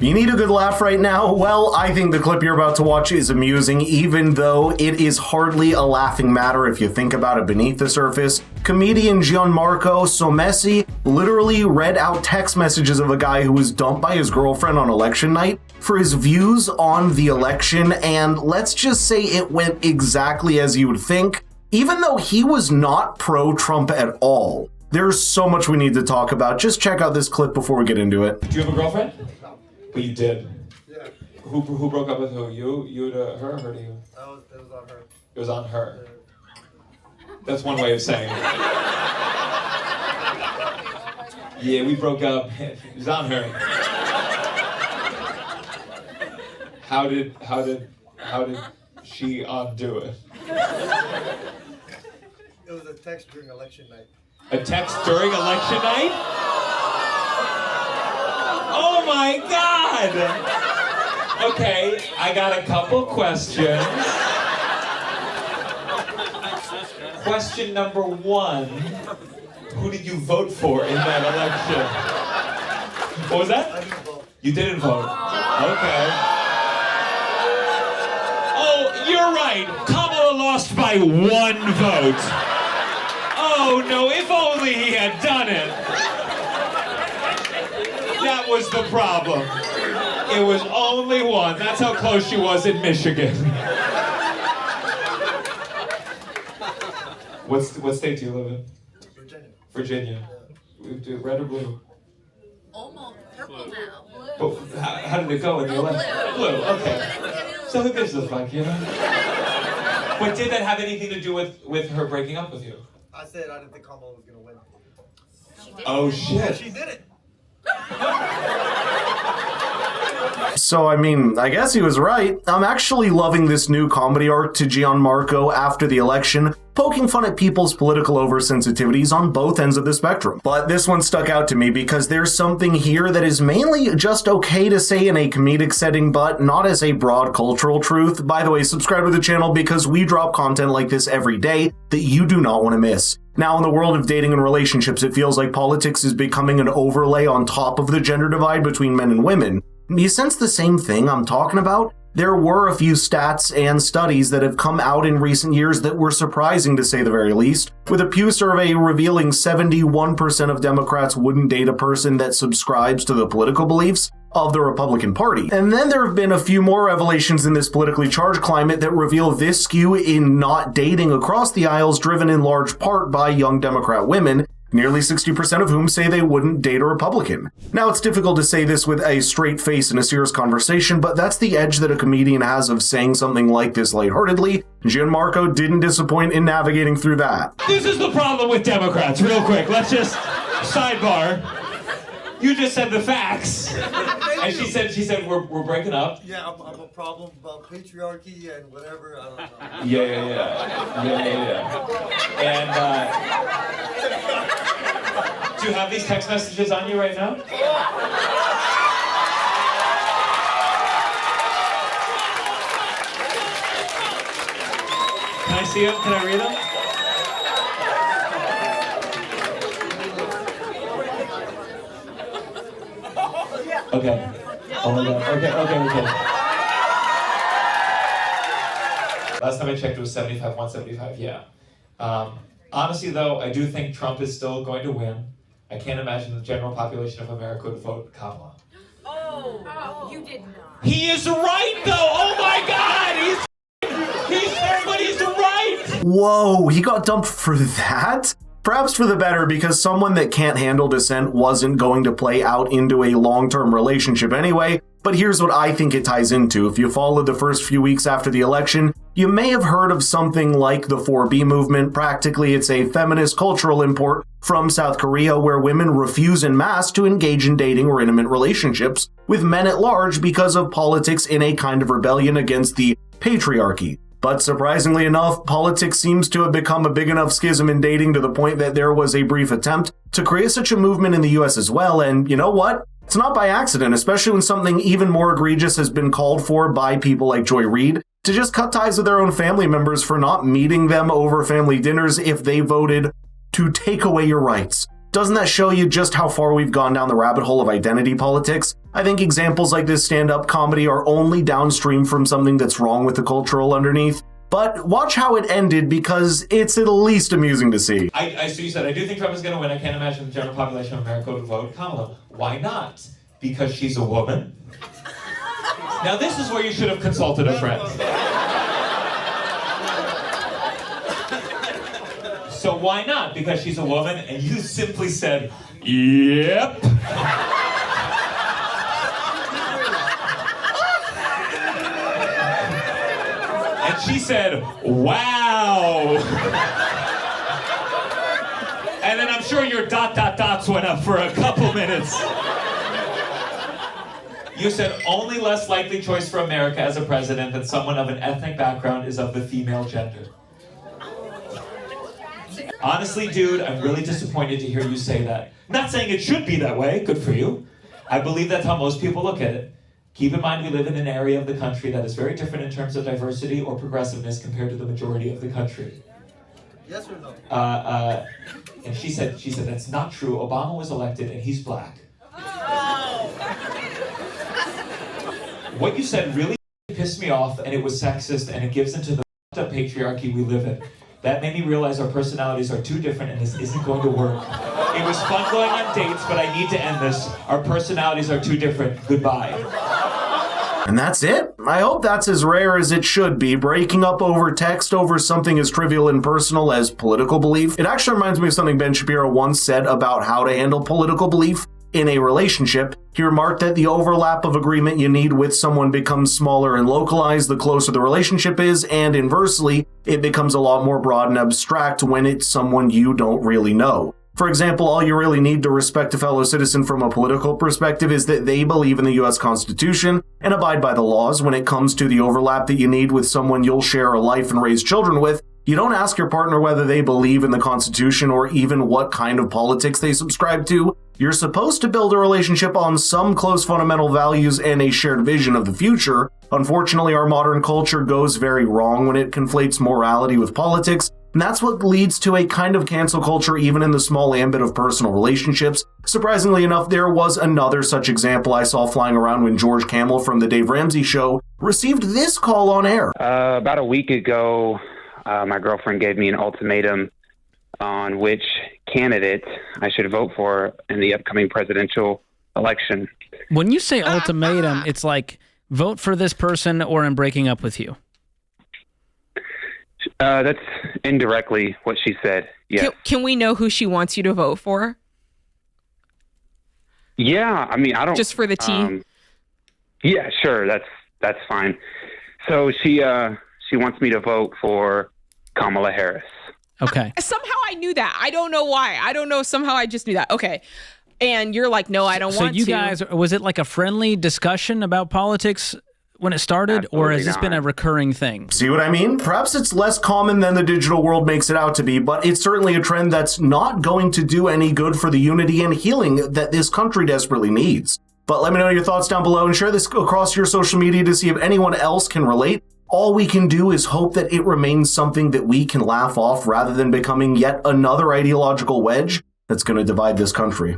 You need a good laugh right now? Well, I think the clip you're about to watch is amusing, even though it is hardly a laughing matter if you think about it beneath the surface. Comedian Gianmarco Somesi literally read out text messages of a guy who was dumped by his girlfriend on election night for his views on the election, and let's just say it went exactly as you would think, even though he was not pro-Trump at all. There's so much we need to talk about. Just check out this clip before we get into it. Do you have a girlfriend? No. But you did. Yeah. Who broke up with who? You to her or to you? It was on her. It was on her. That's one way of saying it. Yeah, we broke up. It was on her. How did she undo it? It was a text during election night. A text during election night? Oh my God! Okay, I got a couple questions. Question number one, who did you vote for in that election? What was that? I didn't vote. You didn't vote. Okay. Oh, you're right. Kamala lost by 1 vote. Oh no, if only he had done it. That was the problem. It was only 1. That's how close she was in Michigan. What state do you live in? Virginia. Virginia. Red or blue? Almost purple now. But how did it go in the election? Blue, okay. So who gives a fuck, you know? But did that have anything to do with her breaking up with you? I said I didn't think Kamala was gonna win. Oh shit. She did it. So, I mean, I guess he was right. I'm actually loving this new comedy arc to Gianmarco after the election, poking fun at people's political oversensitivities on both ends of the spectrum. But this one stuck out to me because there's something here that is mainly just okay to say in a comedic setting, but not as a broad cultural truth. By the way, subscribe to the channel because we drop content like this every day that you do not want to miss. Now, in the world of dating and relationships, it feels like politics is becoming an overlay on top of the gender divide between men and women. You sense the same thing I'm talking about? There were a few stats and studies that have come out in recent years that were surprising to say the very least, with a Pew survey revealing 71% of Democrats wouldn't date a person that subscribes to the political beliefs of the Republican Party. And then there have been a few more revelations in this politically charged climate that reveal this skew in not dating across the aisles, driven in large part by young Democrat women, nearly 60% of whom say they wouldn't date a Republican. Now, it's difficult to say this with a straight face in a serious conversation, but that's the edge that a comedian has of saying something like this lightheartedly. Gianmarco didn't disappoint in navigating through that. This is the problem with Democrats, real quick. Let's just sidebar. You just said the facts. And she said we're breaking up. Yeah, I'm a problem about patriarchy and whatever. I don't know. Yeah. And do you have these text messages on you right now? Can I see them? Can I read them? Okay. Oh my God. Okay. Last time I checked, it was 75, 175. Yeah. Honestly, though, I do think Trump is still going to win. I can't imagine the general population of America would vote Kamala. Oh, you did not. He is right, though. Oh my God. He's right. Whoa, he got dumped for that? Perhaps for the better, because someone that can't handle dissent wasn't going to play out into a long-term relationship anyway. But here's what I think it ties into. If you followed the first few weeks after the election, you may have heard of something like the 4B movement. Practically, it's a feminist cultural import from South Korea where women refuse en masse to engage in dating or intimate relationships with men at large because of politics in a kind of rebellion against the patriarchy. But surprisingly enough, politics seems to have become a big enough schism in dating to the point that there was a brief attempt to create such a movement in the US as well. And you know what? It's not by accident, especially when something even more egregious has been called for by people like Joy Reid to just cut ties with their own family members for not meeting them over family dinners if they voted to take away your rights. Doesn't that show you just how far we've gone down the rabbit hole of identity politics? I think examples like this stand-up comedy are only downstream from something that's wrong with the cultural underneath. But watch how it ended, because it's at least amusing to see. So you said, I do think Trump is going to win. I can't imagine the general population of America would vote Kamala. Why not? Because she's a woman? Now this is where you should have consulted a friend. So why not? Because she's a woman, and you simply said, yep. And she said, wow. And then I'm sure your dots went up for a couple minutes. You said only less likely choice for America as a president than someone of an ethnic background is of the female gender. Honestly, dude, I'm really disappointed to hear you say that. Not saying it should be that way, good for you. I believe that's how most people look at it. Keep in mind we live in an area of the country that is very different in terms of diversity or progressiveness compared to the majority of the country. Yes or no? And she said that's not true. Obama was elected and he's black. What you said really pissed me off, and it was sexist, and it gives into the f***ed up patriarchy we live in. That made me realize our personalities are too different and this isn't going to work. It was fun going on dates, but I need to end this. Our personalities are too different. Goodbye. And that's it. I hope that's as rare as it should be, breaking up over text over something as trivial and personal as political belief. It actually reminds me of something Ben Shapiro once said about how to handle political belief in a relationship. He remarked that the overlap of agreement you need with someone becomes smaller and localized the closer the relationship is, and inversely, it becomes a lot more broad and abstract when it's someone you don't really know. For example, all you really need to respect a fellow citizen from a political perspective is that they believe in the US Constitution and abide by the laws. When it comes to the overlap that you need with someone you'll share a life and raise children with, you don't ask your partner whether they believe in the Constitution or even what kind of politics they subscribe to. You're supposed to build a relationship on some close fundamental values and a shared vision of the future. Unfortunately, our modern culture goes very wrong when it conflates morality with politics, and that's what leads to a kind of cancel culture even in the small ambit of personal relationships. Surprisingly enough, there was another such example I saw flying around when George Camel from The Dave Ramsey Show received this call on air. About a week ago, my girlfriend gave me an ultimatum on which candidate I should vote for in the upcoming presidential election. When you say ultimatum, it's like vote for this person or I'm breaking up with you. That's indirectly what she said. Yes. Can we know who she wants you to vote for? Yeah, I mean, I don't... Just for the tea? Yeah, sure, that's fine. So she wants me to vote for Kamala Harris. Okay. Somehow I knew that. I don't know why. I don't know. Somehow I just knew that. Okay. And you're like, no, I don't want to. So you guys, was it like a friendly discussion about politics when it started? Absolutely or has this not. been a recurring thing? See what I mean? Perhaps it's less common than the digital world makes it out to be, but it's certainly a trend that's not going to do any good for the unity and healing that this country desperately needs. But let me know your thoughts down below and share this across your social media to see if anyone else can relate. All we can do is hope that it remains something that we can laugh off rather than becoming yet another ideological wedge that's going to divide this country.